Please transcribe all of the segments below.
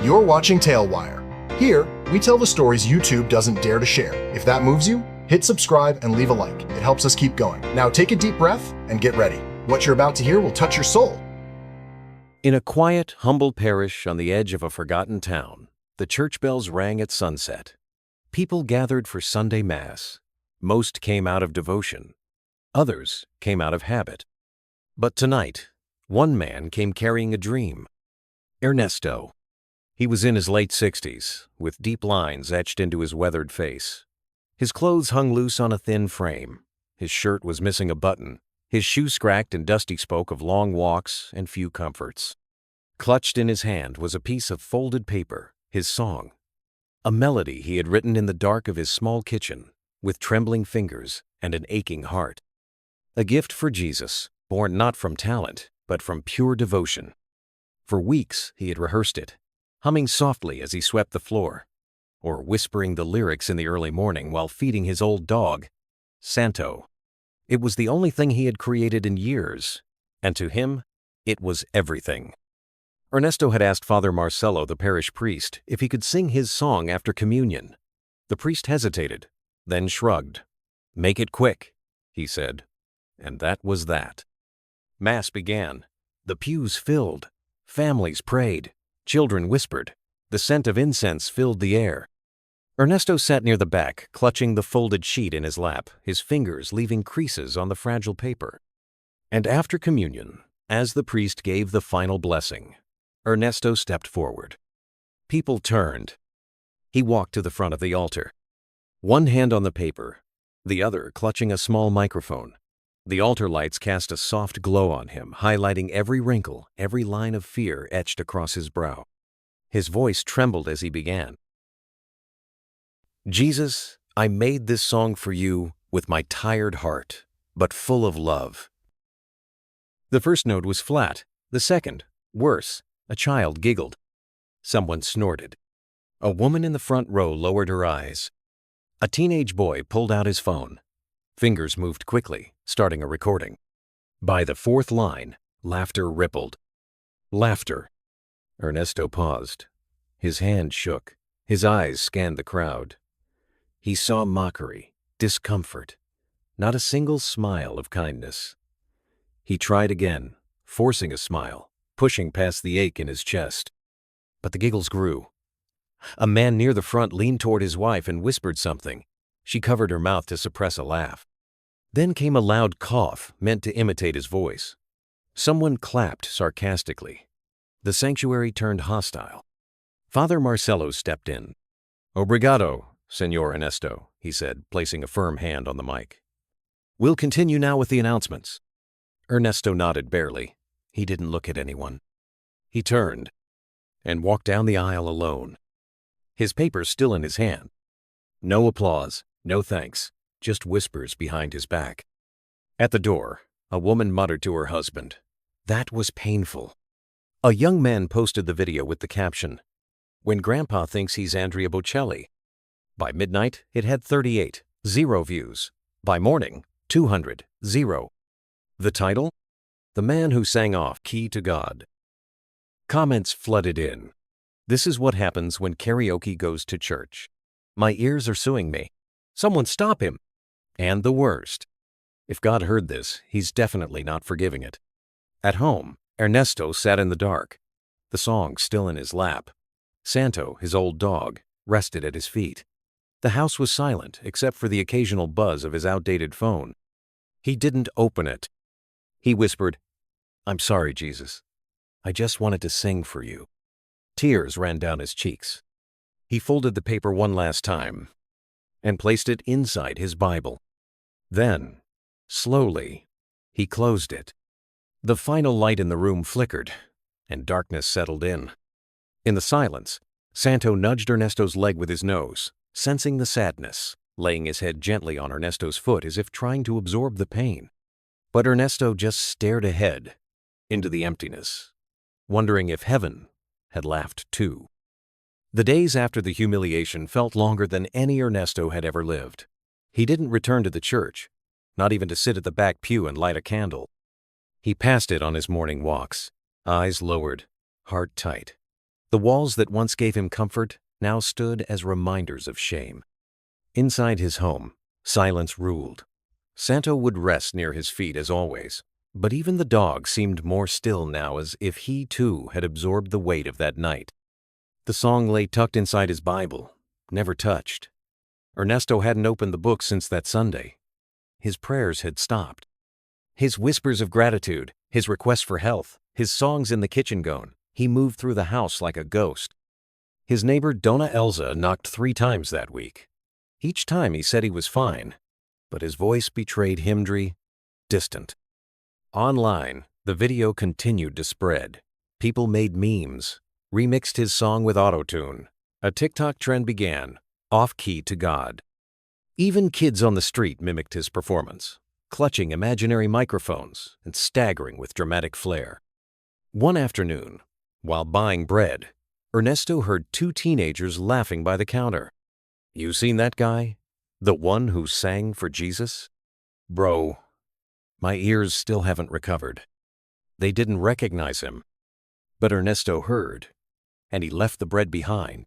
You're watching Tailwire. Here, we tell the stories YouTube doesn't dare to share. If that moves you, hit subscribe and leave a like. It helps us keep going. Now take a deep breath and get ready. What you're about to hear will touch your soul. In a quiet, humble parish on the edge of a forgotten town, the church bells rang at sunset. People gathered for Sunday Mass. Most came out of devotion. Others came out of habit. But tonight, one man came carrying a dream. Ernesto. He was in his late 60s, with deep lines etched into his weathered face. His clothes hung loose on a thin frame. His shirt was missing a button. His shoe scracked and dusty spoke of long walks and few comforts. Clutched in his hand was a piece of folded paper, his song. A melody he had written in the dark of his small kitchen, with trembling fingers and an aching heart. A gift for Jesus, born not from talent, but from pure devotion. For weeks he had rehearsed it, humming softly as he swept the floor, or whispering the lyrics in the early morning while feeding his old dog, Santo. It was the only thing he had created in years, and to him, it was everything. Ernesto had asked Father Marcelo, the parish priest, if he could sing his song after communion. The priest hesitated, then shrugged. "Make it quick," he said, and that was that. Mass began. The pews filled. Families prayed. Children whispered. The scent of incense filled the air. Ernesto sat near the back, clutching the folded sheet in his lap, his fingers leaving creases on the fragile paper. And after communion, as the priest gave the final blessing, Ernesto stepped forward. People turned. He walked to the front of the altar, one hand on the paper, the other clutching a small microphone. The altar lights cast a soft glow on him, highlighting every wrinkle, every line of fear etched across his brow. His voice trembled as he began. "Jesus, I made this song for you with my tired heart, but full of love." The first note was flat. The second, worse. A child giggled. Someone snorted. A woman in the front row lowered her eyes. A teenage boy pulled out his phone. Fingers moved quickly, starting a recording. By the fourth line, laughter rippled. Laughter. Ernesto paused. His hand shook. His eyes scanned the crowd. He saw mockery, discomfort, not a single smile of kindness. He tried again, forcing a smile, pushing past the ache in his chest. But the giggles grew. A man near the front leaned toward his wife and whispered something. She covered her mouth to suppress a laugh. Then came a loud cough meant to imitate his voice. Someone clapped sarcastically. The sanctuary turned hostile. Father Marcelo stepped in. "Obrigado, Señor Ernesto," he said, placing a firm hand on the mic. "We'll continue now with the announcements." Ernesto nodded barely. He didn't look at anyone. He turned and walked down the aisle alone, his paper still in his hand. No applause, no thanks, just whispers behind his back. At the door, a woman muttered to her husband. That was painful. A young man posted the video with the caption, "When Grandpa thinks he's Andrea Bocelli." By midnight, it had 38, 0 views. By morning, 200, 0. The title? The Man Who Sang Off Key to God. Comments flooded in. "This is what happens when karaoke goes to church. My ears are suing me. Someone stop him." And the worst. If God heard this, he's definitely not forgiving it. At home, Ernesto sat in the dark, the song still in his lap. Santo, his old dog, rested at his feet. The house was silent except for the occasional buzz of his outdated phone. He didn't open it. He whispered, "I'm sorry, Jesus. I just wanted to sing for you." Tears ran down his cheeks. He folded the paper one last time and placed it inside his Bible. Then, slowly, he closed it. The final light in the room flickered, and darkness settled in. In the silence, Santo nudged Ernesto's leg with his nose, sensing the sadness, laying his head gently on Ernesto's foot as if trying to absorb the pain. But Ernesto just stared ahead, into the emptiness, wondering if heaven had laughed too. The days after the humiliation felt longer than any Ernesto had ever lived. He didn't return to the church, not even to sit at the back pew and light a candle. He passed it on his morning walks, eyes lowered, heart tight. The walls that once gave him comfort now stood as reminders of shame. Inside his home, silence ruled. Santo would rest near his feet as always, but even the dog seemed more still now, as if he too had absorbed the weight of that night. The song lay tucked inside his Bible, never touched. Ernesto hadn't opened the book since that Sunday. His prayers had stopped. His whispers of gratitude, his requests for health, his songs in the kitchen gone, he moved through the house like a ghost. His neighbor Dona Elza knocked 3 times that week. Each time he said he was fine, but his voice betrayed hymnody, distant. Online, the video continued to spread. People made memes, remixed his song with autotune. A TikTok trend began, off-key to God. Even kids on the street mimicked his performance, clutching imaginary microphones and staggering with dramatic flair. One afternoon, while buying bread, Ernesto heard 2 teenagers laughing by the counter. "You seen that guy? The one who sang for Jesus?" "Bro, my ears still haven't recovered." They didn't recognize him, but Ernesto heard, and he left the bread behind.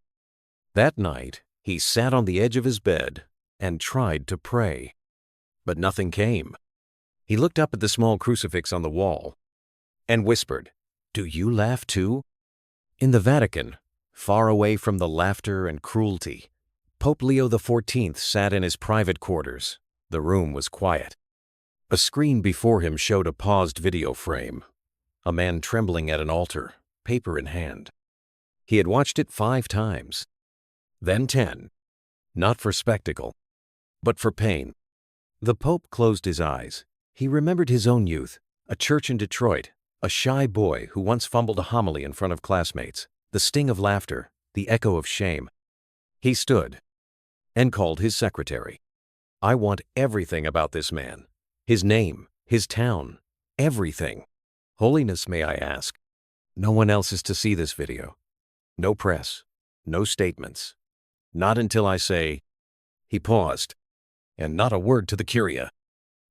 That night, he sat on the edge of his bed and tried to pray, but nothing came. He looked up at the small crucifix on the wall and whispered, "Do you laugh too?" In the Vatican, far away from the laughter and cruelty, Pope Leo XIV sat in his private quarters. The room was quiet. A screen before him showed a paused video frame, a man trembling at an altar, paper in hand. He had watched it 5 times, then 10, not for spectacle, but for pain. The Pope closed his eyes. He remembered his own youth, a church in Detroit, a shy boy who once fumbled a homily in front of classmates, the sting of laughter, the echo of shame. He stood and called his secretary. "I want everything about this man. His name, his town, everything. Holiness, may I ask?" "No one else is to see this video. No press, no statements. Not until I say—" He paused, and not a word to the curia.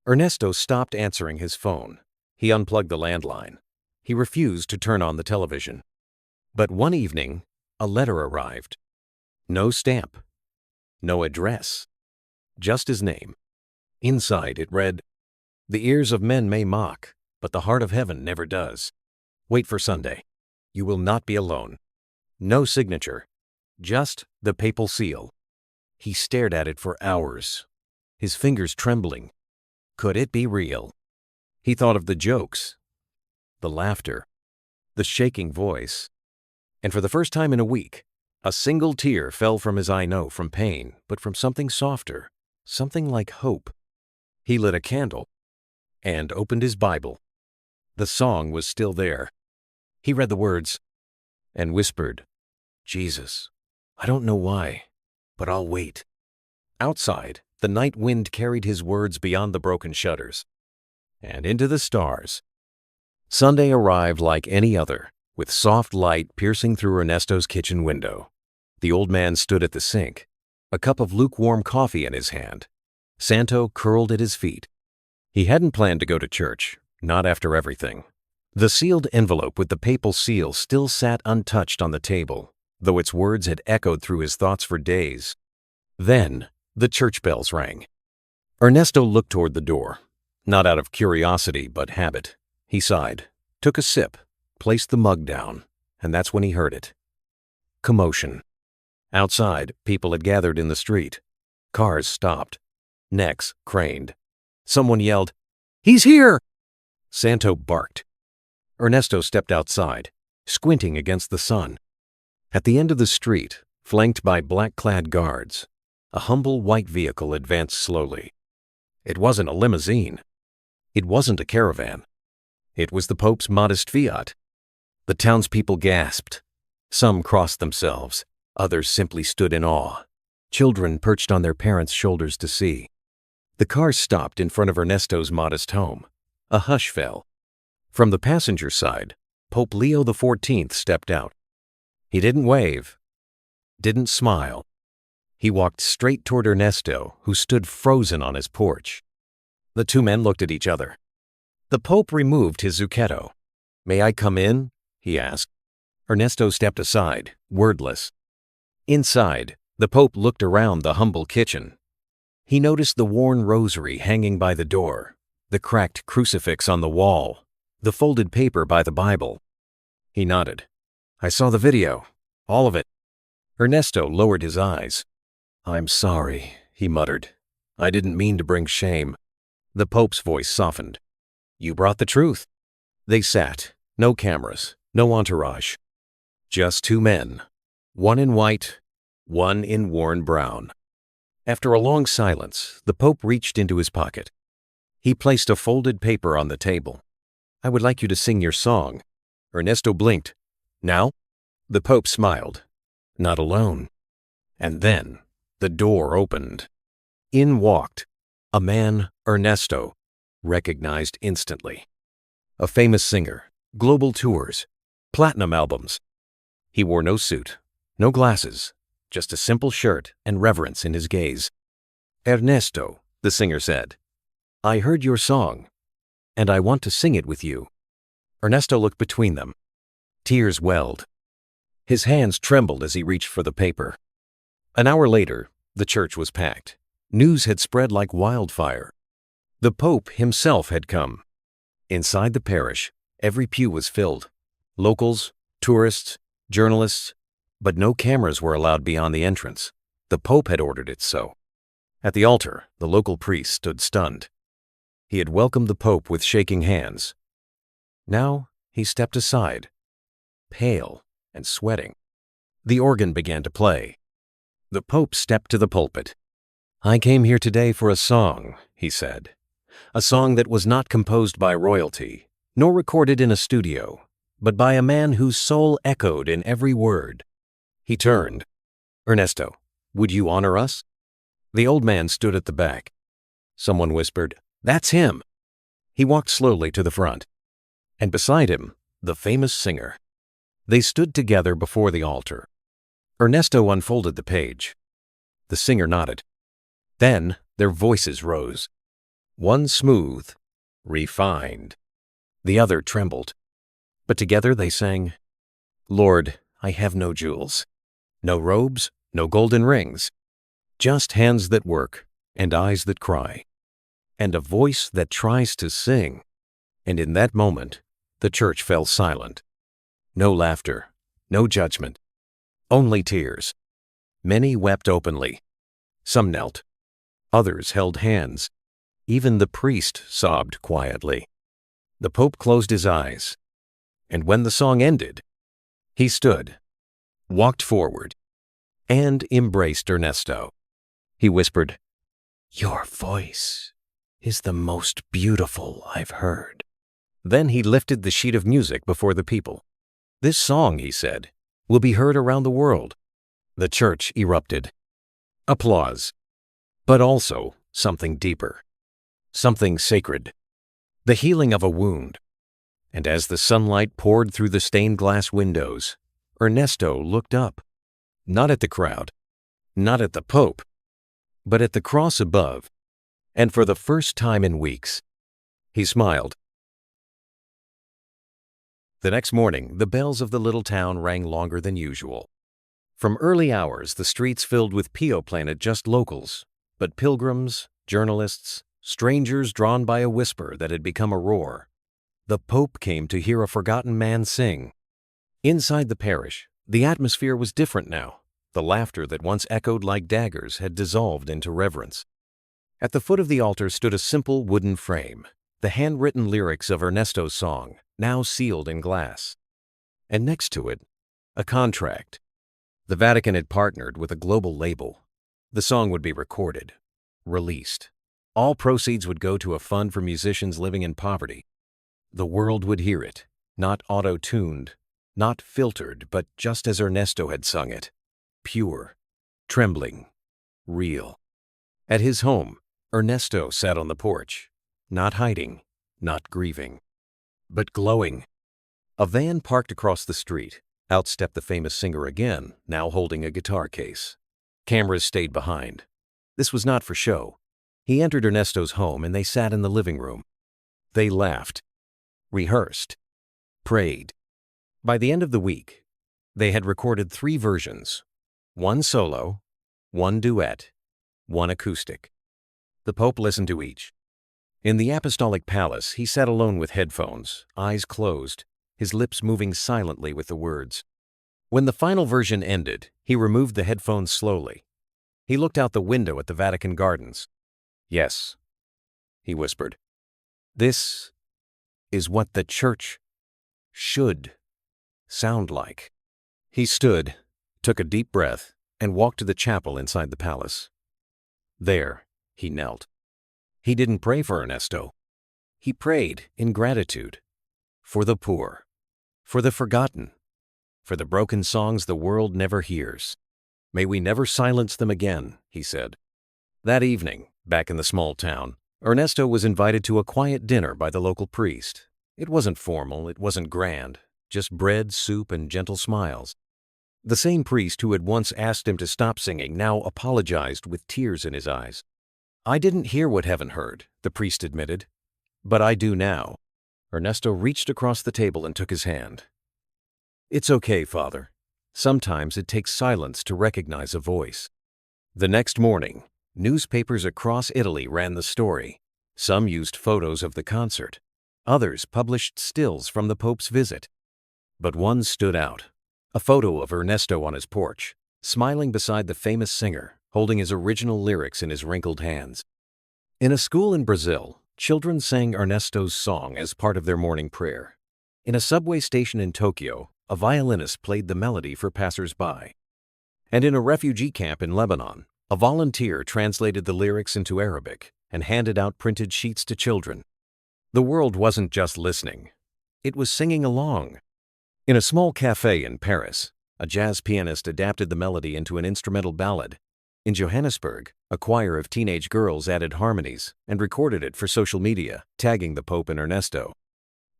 Ernesto stopped answering his phone. He unplugged the landline. He refused to turn on the television. But one evening, a letter arrived. No stamp, no address, just his name. Inside it read, "The ears of men may mock, but the heart of heaven never does. Wait for Sunday. You will not be alone." No signature, just the papal seal. He stared at it for hours, his fingers trembling. Could it be real? He thought of the jokes, the laughter, the shaking voice. And for the first time in a week, a single tear fell from his eye, no from pain, but from something softer, something like hope. He lit a candle and opened his Bible. The song was still there. He read the words and whispered, "Jesus, I don't know why, but I'll wait." Outside, the night wind carried his words beyond the broken shutters and into the stars. Sunday arrived like any other, with soft light piercing through Ernesto's kitchen window. The old man stood at the sink, a cup of lukewarm coffee in his hand. Santo curled at his feet. He hadn't planned to go to church, not after everything. The sealed envelope with the papal seal still sat untouched on the table, though its words had echoed through his thoughts for days. Then, the church bells rang. Ernesto looked toward the door, not out of curiosity but habit. He sighed, took a sip, placed the mug down, and that's when he heard it. Commotion. Outside, people had gathered in the street. Cars stopped. Necks craned. Someone yelled, "He's here!" Santo barked. Ernesto stepped outside, squinting against the sun. At the end of the street, flanked by black-clad guards, a humble white vehicle advanced slowly. It wasn't a limousine. It wasn't a caravan. It was the Pope's modest Fiat. The townspeople gasped. Some crossed themselves. Others simply stood in awe. Children perched on their parents' shoulders to see. The car stopped in front of Ernesto's modest home. A hush fell. From the passenger side, Pope Leo XIV stepped out. He didn't wave, didn't smile. He walked straight toward Ernesto, who stood frozen on his porch. The 2 men looked at each other. The Pope removed his zucchetto. "May I come in?" he asked. Ernesto stepped aside, wordless. Inside, the Pope looked around the humble kitchen. He noticed the worn rosary hanging by the door, the cracked crucifix on the wall, the folded paper by the Bible. He nodded. "I saw the video. All of it." Ernesto lowered his eyes. "I'm sorry," he muttered. "I didn't mean to bring shame." The Pope's voice softened. "You brought the truth." They sat. No cameras, no entourage. Just two men. One in white, one in worn brown. After a long silence, the Pope reached into his pocket. He placed a folded paper on the table. "I would like you to sing your song." Ernesto blinked. "Now?" The Pope smiled. "Not alone." And then the door opened. In walked a man Ernesto recognized instantly. A famous singer, global tours, platinum albums. He wore no suit, no glasses, just a simple shirt and reverence in his gaze. "Ernesto," the singer said, "I heard your song, and I want to sing it with you." Ernesto looked between them. Tears welled. His hands trembled as he reached for the paper. An hour later, the church was packed. News had spread like wildfire. The Pope himself had come. Inside the parish, every pew was filled. Locals, tourists, journalists, but no cameras were allowed beyond the entrance. The Pope had ordered it so. At the altar, the local priest stood stunned. He had welcomed the Pope with shaking hands. Now he stepped aside, pale and sweating. The organ began to play. The Pope stepped to the pulpit. "I came here today for a song," he said. "A song that was not composed by royalty, nor recorded in a studio, but by a man whose soul echoed in every word." He turned. "Ernesto, would you honor us?" The old man stood at the back. Someone whispered, "That's him." He walked slowly to the front. And beside him, the famous singer. They stood together before the altar. Ernesto unfolded the page. The singer nodded. Then their voices rose. One smooth, refined. The other trembled. But together they sang, "Lord, I have no jewels, no robes, no golden rings, just hands that work and eyes that cry, and a voice that tries to sing." And in that moment, the church fell silent. No laughter, no judgment, only tears. Many wept openly. Some knelt. Others held hands. Even the priest sobbed quietly. The Pope closed his eyes, and when the song ended, he stood, walked forward, and embraced Ernesto. He whispered, "Your voice is the most beautiful I've heard." Then he lifted the sheet of music before the people. "This song," he said, "will be heard around the world." The church erupted. Applause. But also something deeper. Something sacred. The healing of a wound. And as the sunlight poured through the stained glass windows, Ernesto looked up. Not at the crowd, not at the Pope, but at the cross above. And for the first time in weeks, he smiled. The next morning, the bells of the little town rang longer than usual. From early hours, the streets filled with Pio Planet just locals, but pilgrims, journalists, strangers drawn by a whisper that had become a roar. The Pope came to hear a forgotten man sing. Inside the parish, the atmosphere was different now. The laughter that once echoed like daggers had dissolved into reverence. At the foot of the altar stood a simple wooden frame, the handwritten lyrics of Ernesto's song, now sealed in glass. And next to it, a contract. The Vatican had partnered with a global label. The song would be recorded, released. All proceeds would go to a fund for musicians living in poverty. The world would hear it, not auto-tuned, not filtered, but just as Ernesto had sung it. Pure, trembling, real. At his home, Ernesto sat on the porch, not hiding, not grieving, but glowing. A van parked across the street. Out stepped the famous singer again, now holding a guitar case. Cameras stayed behind. This was not for show. He entered Ernesto's home and they sat in the living room. They laughed, rehearsed, prayed. By the end of the week, They had recorded 3 versions, one solo, one duet, one acoustic. The Pope listened to each. In the Apostolic Palace, he sat alone with headphones, eyes closed, his lips moving silently with the words. When the final version ended, he removed the headphones slowly. He looked out the window at the Vatican gardens. "Yes," he whispered. "This is what the Church should sound like." He stood, took a deep breath, and walked to the chapel inside the palace. There, he knelt. He didn't pray for Ernesto. He prayed in gratitude for the poor, for the forgotten, for the broken songs the world never hears. "May we never silence them again," he said. That evening, back in the small town, Ernesto was invited to a quiet dinner by the local priest. It wasn't formal, it wasn't grand, just bread, soup, and gentle smiles. The same priest who had once asked him to stop singing now apologized with tears in his eyes. "I didn't hear what heaven heard," the priest admitted, "but I do now." Ernesto reached across the table and took his hand. "It's okay, Father. Sometimes it takes silence to recognize a voice." The next morning, newspapers across Italy ran the story. Some used photos of the concert. Others published stills from the Pope's visit. But one stood out. A photo of Ernesto on his porch, smiling beside the famous singer, holding his original lyrics in his wrinkled hands. In a school in Brazil, children sang Ernesto's song as part of their morning prayer. In a subway station in Tokyo, a violinist played the melody for passers-by. And in a refugee camp in Lebanon, a volunteer translated the lyrics into Arabic and handed out printed sheets to children. The world wasn't just listening. It was singing along. In a small cafe in Paris, a jazz pianist adapted the melody into an instrumental ballad. In Johannesburg, a choir of teenage girls added harmonies and recorded it for social media, tagging the Pope and Ernesto.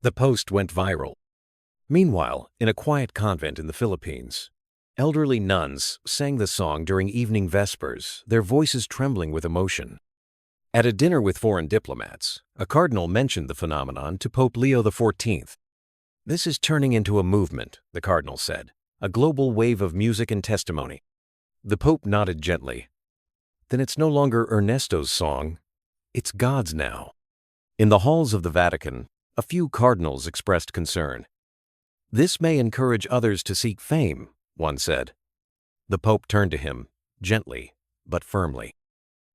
The post went viral. Meanwhile, in a quiet convent in the Philippines, elderly nuns sang the song during evening vespers, their voices trembling with emotion. At a dinner with foreign diplomats, a cardinal mentioned the phenomenon to Pope Leo XIV. "This is turning into a movement," the cardinal said, "a global wave of music and testimony." The Pope nodded gently. "Then it's no longer Ernesto's song, it's God's now." In the halls of the Vatican, a few cardinals expressed concern. "This may encourage others to seek fame," one said. The Pope turned to him, gently but firmly.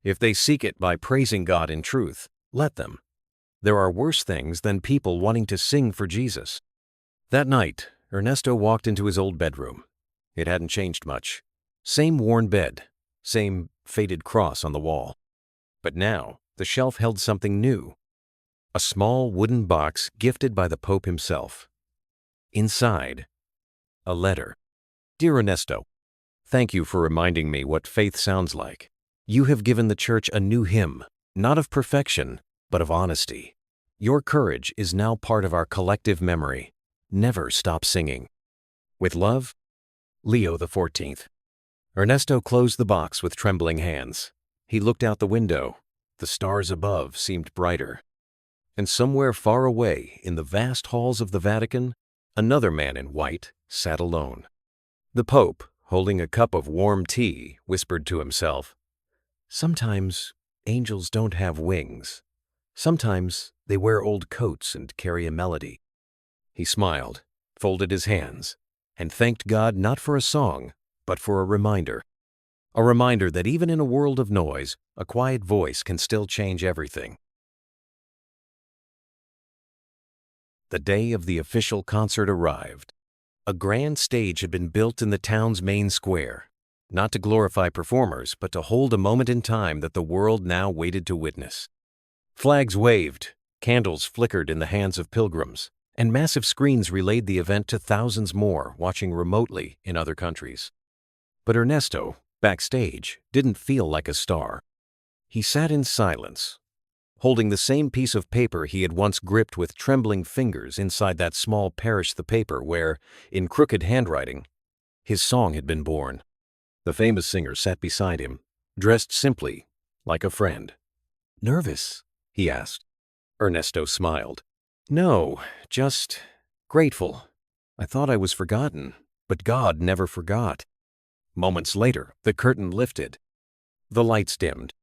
"If they seek it by praising God in truth, let them. There are worse things than people wanting to sing for Jesus." That night, Ernesto walked into his old bedroom. It hadn't changed much. Same worn bed, same faded cross on the wall. But now, the shelf held something new. A small wooden box gifted by the Pope himself. Inside, a letter. "Dear Ernesto, thank you for reminding me what faith sounds like. You have given the Church a new hymn, not of perfection, but of honesty. Your courage is now part of our collective memory. Never stop singing. With love, Leo XIV." Ernesto closed the box with trembling hands. He looked out the window. The stars above seemed brighter. And somewhere far away in the vast halls of the Vatican, another man in white sat alone. The Pope, holding a cup of warm tea, whispered to himself, "Sometimes angels don't have wings. Sometimes they wear old coats and carry a melody." He smiled, folded his hands, and thanked God not for a song, but for a reminder. A reminder that even in a world of noise, a quiet voice can still change everything. The day of the official concert arrived. A grand stage had been built in the town's main square, not to glorify performers, but to hold a moment in time that the world now waited to witness. Flags waved, candles flickered in the hands of pilgrims, and massive screens relayed the event to thousands more watching remotely in other countries. But Ernesto, backstage, didn't feel like a star. He sat in silence, holding the same piece of paper he had once gripped with trembling fingers inside that small parish the paper where, in crooked handwriting, his song had been born. The famous singer sat beside him, dressed simply, like a friend. "Nervous?" he asked. Ernesto smiled. "No, just grateful. I thought I was forgotten, But God never forgot. Moments later, the curtain lifted. The lights dimmed,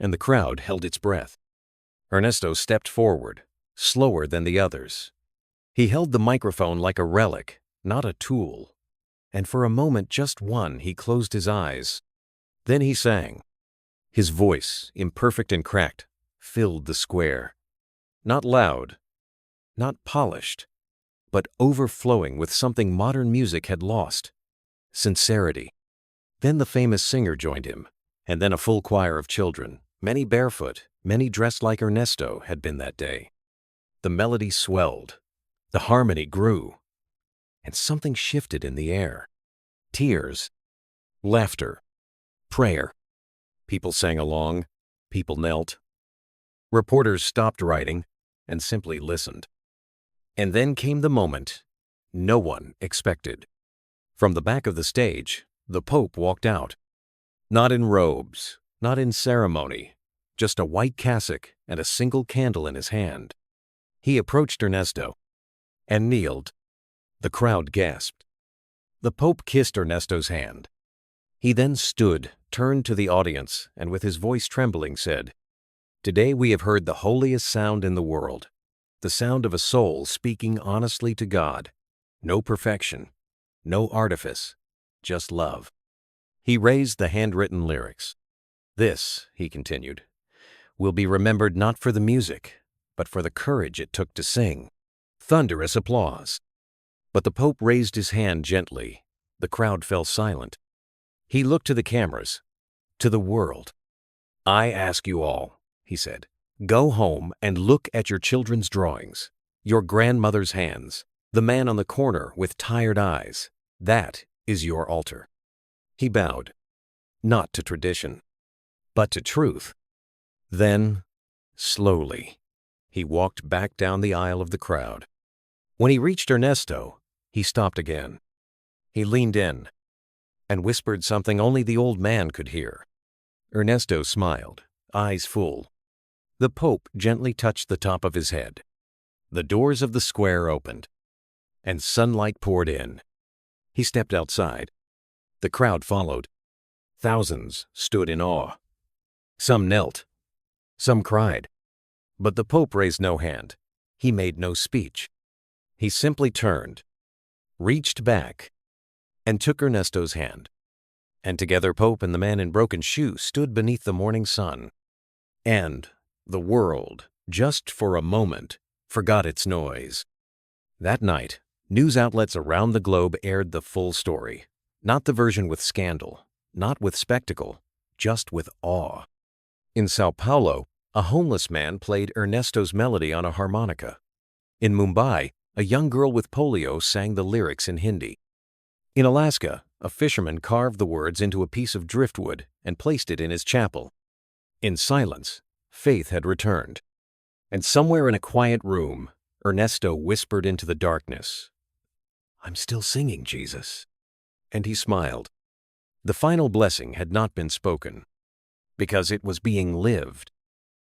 and the crowd held its breath. Ernesto stepped forward, slower than the others. He held the microphone like a relic, not a tool. And for a moment, just one, he closed his eyes. Then he sang. His voice, imperfect and cracked, filled the square. Not loud, not polished, but overflowing with something modern music had lost: sincerity. Then the famous singer joined him, and then a full choir of children, many barefoot, many dressed like Ernesto had been that day. The melody swelled, the harmony grew, and something shifted in the air. Tears, laughter, prayer. People sang along, people knelt. Reporters stopped writing and simply listened. And then came the moment no one expected. From the back of the stage, the Pope walked out. Not in robes, not in ceremony, just a white cassock and a single candle in his hand. He approached Ernesto and kneeled. The crowd gasped. The Pope kissed Ernesto's hand. He then stood, turned to the audience, and with his voice trembling said, "Today we have heard the holiest sound in the world, the sound of a soul speaking honestly to God. No perfection, no artifice, just love." He raised the handwritten lyrics. "This," he continued, "will be remembered not for the music, but for the courage it took to sing." Thunderous applause. But the Pope raised his hand gently. The crowd fell silent. He looked to the cameras, to the world. "I ask you all," he said, "go home and look at your children's drawings, your grandmother's hands, the man on the corner with tired eyes. That is your altar." He bowed, not to tradition, but to truth. Then, slowly, he walked back down the aisle of the crowd. When he reached Ernesto, he stopped again. He leaned in and whispered something only the old man could hear. Ernesto smiled, eyes full. The Pope gently touched the top of his head. The doors of the square opened, and sunlight poured in. He stepped outside. The crowd followed. Thousands stood in awe. Some knelt. Some cried. But the Pope raised no hand. He made no speech. He simply turned, reached back, and took Ernesto's hand. And together Pope and the man in broken shoes stood beneath the morning sun. And the world, just for a moment, forgot its noise. That night, news outlets around the globe aired the full story. Not the version with scandal, not with spectacle, just with awe. In Sao Paulo, a homeless man played Ernesto's melody on a harmonica. In Mumbai, a young girl with polio sang the lyrics in Hindi. In Alaska, a fisherman carved the words into a piece of driftwood and placed it in his chapel. In silence, faith had returned. And somewhere in a quiet room, Ernesto whispered into the darkness, "I'm still singing, Jesus." And he smiled. The final blessing had not been spoken, because it was being lived.